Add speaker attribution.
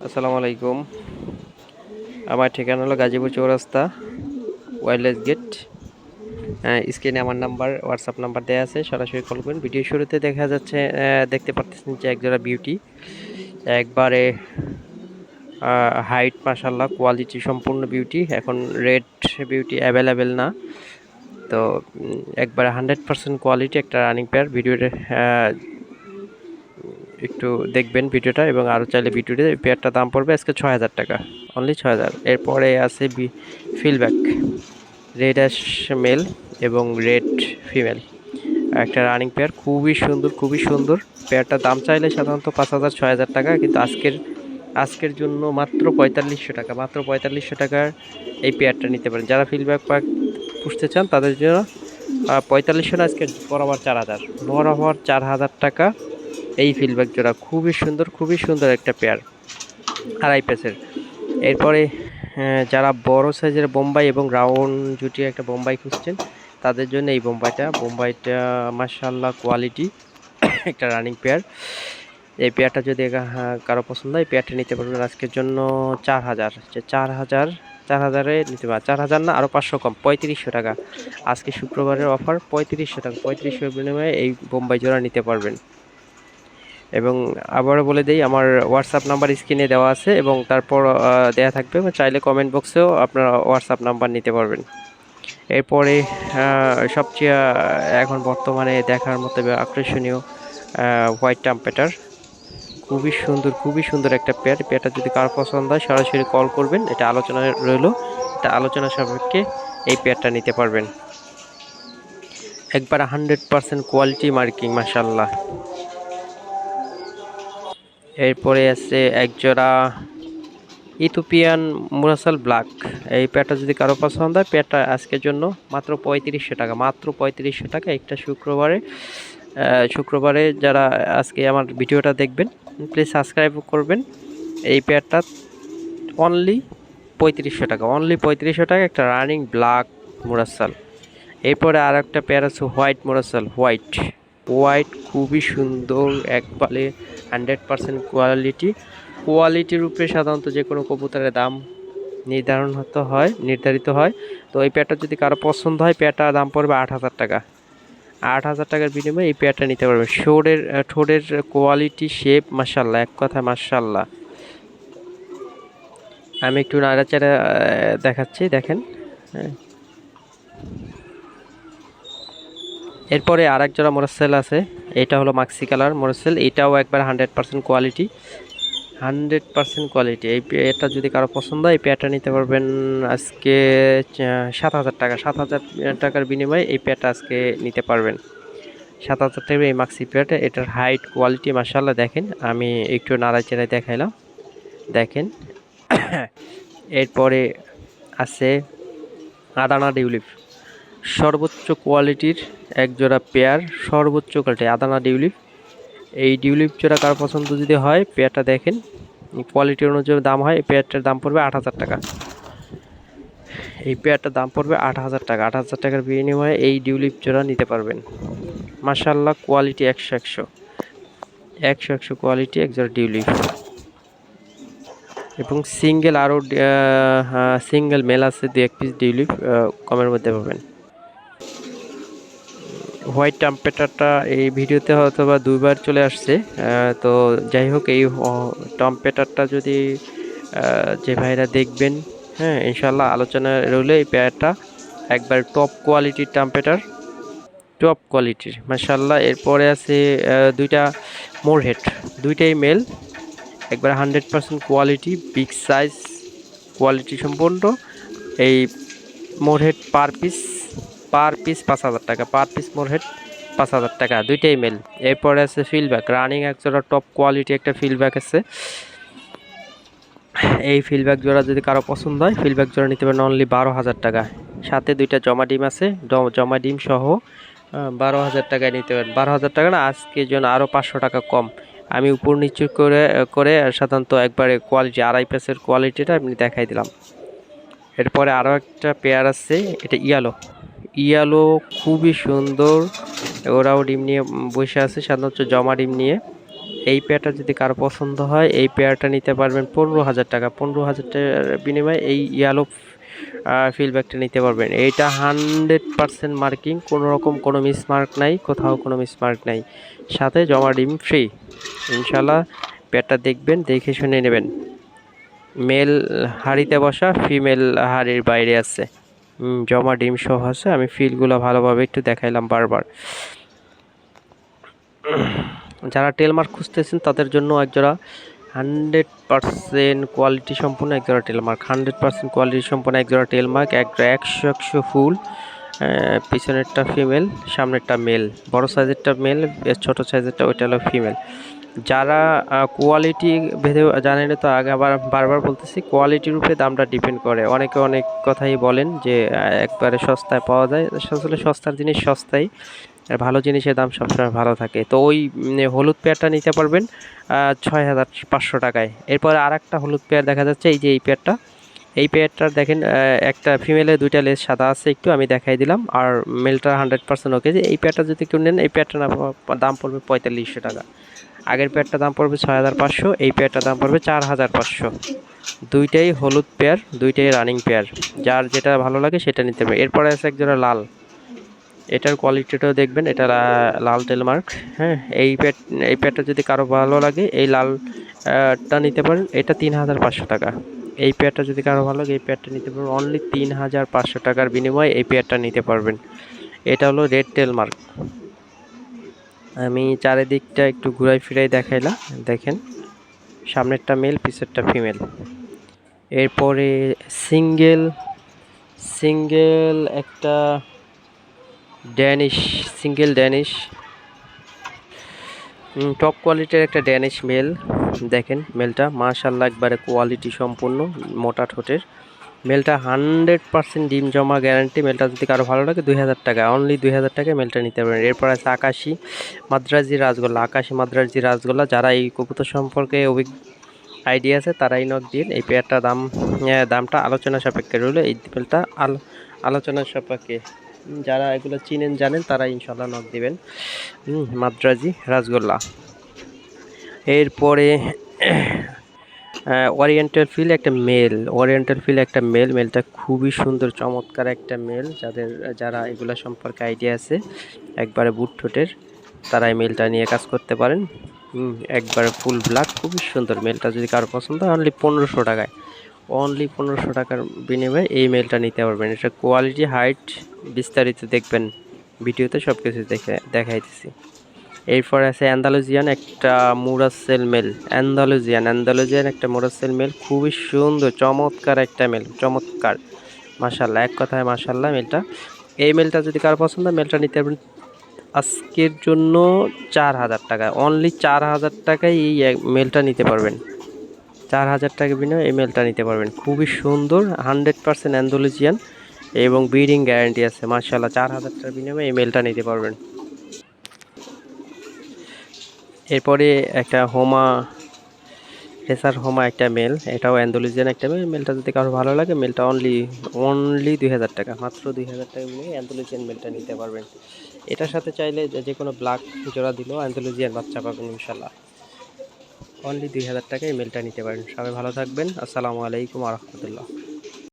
Speaker 1: আসসালামু আলাইকুম। আমার ঠিকানা হলো গাজীপুর চৌরাস্তা, ওয়্যারলেস গেট। স্ক্রিনে আমার নাম্বার, হোয়াটসঅ্যাপ নাম্বার দেওয়া আছে, সরাসরি কল করুন। ভিডিও শুরুতে দেখা যাচ্ছে, দেখতে পাচ্ছেন যে একজোড়া বিউটি, একবারে হাইট মাশাল্লাহ, কোয়ালিটি সম্পূর্ণ বিউটি। এখন রেড বিউটি অ্যাভেলেবেল না, তো একবারে 100% কোয়ালিটি একটা রানিং পেয়ার। ভিডিওটা একটু দেখবেন ভিডিওটা, এবং আরও চাইলে ভিডিওতে পেয়ারটার দাম পড়বে আজকে ৬,০০০ টাকা, অনলি ৬,০০০। এরপরে আছে ফিলব্যাক, রেড অ্যাশ মেল এবং রেড ফিমেল, একটা রানিং পেয়ার, খুবই সুন্দর খুবই সুন্দর। পেয়ারটার দাম চাইলে সাধারণত ৫,০০০ ৬,০০০ টাকা, কিন্তু আজকের জন্য মাত্র ৪৫০০ টাকা, মাত্র ৪৫০০ টাকার এই পেয়ারটা নিতে পারেন। যারা ফিলব্যাক পাক পুষতে চান তাদের জন্য ৪৫০০ না, আজকে বরাবর ৪,০০০, বরাবর ৪,০০০ টাকা এই ফিলব্যাক জোড়া। খুবই সুন্দর একটা পেয়ার, আড়াই পেসের। এরপরে যারা বড় সাইজের বোম্বাই এবং রাউন্ড জুটি একটা বোম্বাই খুঁজছেন তাদের জন্য এই বোম্বাইটা মাশাআল্লাহ কোয়ালিটি একটা রানিং পেয়ার। এই পেয়ারটা যদি কারো পছন্দ হয়, পেয়ারটা নিতে পারবেন আজকের জন্য ৪,০০০, ৪,০০০ নিতে পারেন। ৪,০০০ না, আরও ৫০০ কম, ৩৫০০ টাকা। আজকে শুক্রবারের অফার ৩৫০০ টাকা, ৩৫০০ বিনিময়ে এই বোম্বাই জোড়া নিতে পারবেন। এবং আবারও বলে দিই, আমার হোয়াটসঅ্যাপ নাম্বার স্ক্রিনে দেওয়া আছে, এবং তারপর দেওয়া থাকবে, চাইলে কমেন্ট বক্সেও আপনারা হোয়াটসঅ্যাপ নাম্বার নিতে পারবেন। এরপরে সবচেয়ে এখন বর্তমানে দেখার মতো আকর্ষণীয় হোয়াইট টাম্পেটার, খুবই সুন্দর একটা পেয়ারটা যদি কারো পছন্দ হয় সরাসরি কল করবেন, এটা আলোচনা রইল, এটা আলোচনা সাপেক্ষে এই পেয়ারটা নিতে পারবেন। একবার 100% কোয়ালিটি মার্কিং মাশাআল্লাহ। এরপরে আছে একজোড়া ইথিওপিয়ান মুরাসাল ব্ল্যাক, এই পেয়ারটা যদি কারো পছন্দ হয়, পেয়ারটা আজকের জন্য মাত্র ৩৫০০ টাকা, মাত্র ৩৫০০ টাকা। একটা শুক্রবারে যারা আজকে আমার ভিডিওটা দেখবেন, প্লিজ সাবস্ক্রাইব করবেন। এই পেয়ারটা অনলি ৩৫০০ টাকা, অনলি ৩৫০০ টাকা, একটা রানিং ব্ল্যাক মুরাসাল। এরপরে আর একটা পেয়ার আছে হোয়াইট মুরাসাল, হোয়াইট খুবই সুন্দর, একবারে 100% কোয়ালিটির উপরে সাধারণত যে কোনো কবুতরের দাম নির্ধারিত হয়। তো এই পেয়ারটা যদি কারো পছন্দ হয়, পেয়ারটার দাম পড়বে ৮,০০০ টাকা। ৮,০০০ টাকার বিনিময়ে এই পেয়ারটা নিতে পারবে। ঠোঁটের কোয়ালিটি, শেপ মাশাআল্লাহ, এক কথায় মাশাআল্লাহ। আমি একটু নাড়াচাড়া দেখাচ্ছি, দেখেন। হ্যাঁ, এরপরে আরেক জোড়া মোরাসেল আছে, এটা হলো মাক্সি কালার মোরাসেল, এটাও একবার 100% কোয়ালিটি, 100% কোয়ালিটি। এটা যদি কারো পছন্দ হয়, এই পেয়ারটা নিতে পারবেন আজকে ৭,০০০ টাকা, ৭,০০০ টাকার বিনিময়ে এই পেয়ারটা আজকে নিতে পারবেন। ৭,০০০ টাকা এই মাক্সি পেয়ারটা, এটার হাইট কোয়ালিটি মাশাআল্লাহ। দেখেন, আমি একটু নাড়াচাড়ায় দেখাইলাম, দেখেন। এরপরে আছে আদানা ডিউলিপ, সর্বোচ্চ কোয়ালিটির একজোড়া পেয়ার, সর্বোচ্চ কোয়ালিটি আদানা ডিউলিপ। এই ডিউলিপ জোড়া কারো পছন্দ যদি হয়, পেয়ারটা দেখেন, কোয়ালিটি অনুযায়ী দাম হয়। এই পেয়ারটার দাম পড়বে ৮,০০০ টাকা, এই পেয়ারটার দাম পড়বে ৮,০০০ টাকা। ৮,০০০ টাকার বিনিময়ে এই ডিউলিপ জোড়া নিতে পারবেন। মাশাআল্লাহ, কোয়ালিটি ১০০ কোয়ালিটি একজোড়া ডিউলিপ। এবং সিঙ্গেল মেল আছে ২-১ পিস ডিউলিপ, কমের মধ্যে পাবেন। হোয়াইট টাম্পেটারটা এই ভিডিওতে হয়তো বা ২বার চলে আসছে, তো যাই হোক, এই টাম্পেটারটা যদি যে ভাইরা দেখবেন, হ্যাঁ, ইনশাল্লাহ আলোচনা রইলে এই পেয়ারটা একবার টপ কোয়ালিটির টাম্পেটার, টপ কোয়ালিটির মাশাআল্লাহ। এরপরে আছে দুইটা মোরহেড, দুইটাই মেল, একবার 100% কোয়ালিটি, বিগ সাইজ, কোয়ালিটি সম্পন্ন। এই মোরহেড পার পিস ৫,০০০ টাকা, পার পিস মোরহেড ৫,০০০ টাকা, দুইটাই মেল। এরপরে আছে ফিলব্যাক, রানিং একজোড়া টপ কোয়ালিটি একটা ফিলব্যাক আছে। এই ফিলব্যাক জোড়া যদি কারো পছন্দ হয়, ফিলব্যাক জোড়া নিতে পারেন অনলি ১২,০০০ টাকা। সাথে দুইটা জমা ডিম আছে, জমা ডিম সহ ১২,০০০ টাকায় নিতে পারেন। ১২,০০০ টাকা না, আজকের জন্য আরও ৫০০ টাকা কম। আমি উপর নিচু করে সাধারণত একবারে কোয়ালিটি, আড়াই পেসের কোয়ালিটিটা আমি দেখাই দিলাম। এরপরে আরও একটা পেয়ার আছে, এটা ইয়ালো খুবই সুন্দর, ওরাও ডিম নিয়ে বসে আছে, সাধারণত জমা ডিম নিয়ে। এই পেয়ারটা যদি কারো পছন্দ হয় এই পেয়ারটা নিতে পারবেন 15,000 টাকা। 15,000 টাকার বিনিময়ে এই ইয়েলো ফিল্ডব্যাকটা নিতে পারবেন। এইটা 100% মার্কিং, কোনো রকম কোনো মিসমার্ক নাই, কোথাও কোনো মিসমার্ক নাই, সাথে জমা ডিম ফ্রি। ইনশাল্লাহ পেয়ারটা দেখবেন, দেখে শুনে নেবেন। মেল হাড়িতে বসা, ফিমেল হাড়ির বাইরে আছে, জমা ডিম সহ আছে। আমি ফিলগুলো ভালোভাবে একটু দেখাইলাম বারবার। যারা টেলমার্ক খুঁজতেছেন তাদের জন্য একজোড়া 100% কোয়ালিটি সম্পূর্ণ একজোড়া টেলমার্ক, 100% কোয়ালিটি সম্পূর্ণ একজোড়া টেলমার্ক, 100 ফুল। পিছনেরটা ফিমেল, সামনেরটা মেল। বড় সাইজেরটা মেল, ছোট সাইজেরটা ওইটা হলো ফিমেল। যারা কোয়ালিটি ভেদে জানেন তো, আগে আবার বারবার বলতেছি, কোয়ালিটির উপরে দামটা ডিপেন্ড করে। অনেকে অনেক কথাই বলেন যে একবারে সস্তায় পাওয়া যায়, আসলে সস্তার জিনিস সস্তায়, আর ভালো জিনিসের দাম সবসময় ভালো থাকে। তো ওই হলুদ পেয়ারটা নিতে পারবেন 6,500 টাকায়। এরপরে আর একটা হলুদ পেয়ার দেখা যাচ্ছে, এই যে এই পেয়ারটা, এই পেয়ারটার দেখেন একটা ফিমেলের দুইটা লেজ সাদা আছে একটু, আমি দেখাই দিলাম, আর মেলটা 100% ওকে। যে এই পেয়ারটা যদি কেউ নেন, এই পেয়ারটার দাম পড়বে 4500 টাকা। আগের পেয়ারটার দাম পড়বে 6,500, এই পেয়ারটার দাম পড়বে 4,500। দুইটাই হলুদ পেয়ার, দুইটাই রানিং পেয়ার, যার যেটা ভালো লাগে সেটা নিতে হবে। এরপরে আছে একজোড়া লাল, এটার কোয়ালিটিটাও দেখবেন, এটা লাল টেলমার্ক। হ্যাঁ, এই পেয়ারটা যদি কারো ভালো লাগে এই লালটা নিতে পারেন, এটা 3,500 টাকা। এই পেয়ারটা যদি কারো ভালো লাগে এই পেয়ারটা নিতে পারবেন, অনলি 3,500 টাকার বিনিময়ে এই পেয়ারটা নিতে পারবেন। এটা হলো রেড টেলমার্ক। আমি চারিদিকটা একটু ঘুরাই ফিরাই দেখাইলাম, দেখেন সামনেরটা মেল, পিছেরটা ফিমেল। এরপরে সিঙ্গেল একটা সিঙ্গেল ড্যানিশ, টপ কোয়ালিটির একটা ড্যানিশ মেল। দেখেন মেলটা মাশাআল্লাহ একবারে কোয়ালিটি সম্পূর্ণ, মোটা ঠোঁটের। মেলটা 100% ডিম জমা গ্যারান্টি। মেলটা যদি কারো ভালো লাগে 2,000 টাকা, অনলি 2,000 টাকায় মেলটা নিতে পারেন। এরপর আছে আকাশি মাদ্রাজি রাজগোল্লা। যারা এই কবুতর সম্পর্কে আইডিয়া আছে তারাই নক দিন। এই পেয়ারটা দামটা আলোচনা সাপেক্ষে রইল। এই মেলটা আলোচনা সাপেক্ষে, যারা এগুলো চিনেন জানেন তারা ইনশাল্লাহ নক দিবেন। মাদ্রাজি রাজগোল্লা। এরপরে ওরিয়েন্টাল ফিল একটা মেল। মেলটা খুবই সুন্দর, চমৎকার একটা মেল। যারা এগুলো সম্পর্কে আইডিয়া আছে, একবারে বুট ঠোঁটের, তারা এই মেলটা নিয়ে কাজ করতে পারেন। একবারে ফুল ব্ল্যাক, খুবই সুন্দর। মেলটা যদি কারো পছন্দ হয় অনলি 1500 টাকার বিনিময়ে এই মেলটা নিতে পারবেন। এটা কোয়ালিটি, হাইট বিস্তারিত দেখবেন ভিডিওতে, সব কিছু দেখাইতেছি। এরপর আছে অ্যান্দালুজিয়ান একটা মুরাসেল মেল, অ্যান্দালুজিয়ান একটা মুরাসেল মেল, খুবই সুন্দর চমৎকার একটা মেল, চমৎকার মাশাআল্লাহ, এক কথায় মাশাআল্লাহ মেলটা। এই মেলটা যদি কারো পছন্দ হয় মেলটা নিতে পারবেন আজকের জন্য 4,000 টাকা, অনলি 4,000 টাকায় এই মেলটা নিতে পারবেন। 4,000 টাকা বিনিময়ে এই মেলটা নিতে পারবেন, খুবই সুন্দর, 100% অ্যান্দালুজিয়ান এবং ব্রিডিং গ্যারান্টি আছে মাশাআল্লাহ। 4,000 টাকার বিনিময়ে এই মেলটা নিতে পারবেন। এরপরে একটা রেসার হোমা একটা মেল, এটাও অ্যান্দালুজিয়ান একটা মেল। মেলটা যদি কারো ভালো লাগে মেলটা অনলি 2,000 টাকা, মাত্র 2,000 টাকা মিলে অ্যান্দালুজিয়ান মেলটা নিতে পারবেন। এটার সাথে চাইলে যে কোনো ব্ল্যাক জোড়া দিলেও অ্যান্দালুজিয়ান বাচ্চা পাবেন ইনশাল্লাহ। অনলি 2,000 টাকায় মেলটা নিতে পারেন। সবাই ভালো থাকবেন। আসসালামু আলাইকুম ওয়া রাহমাতুল্লাহ।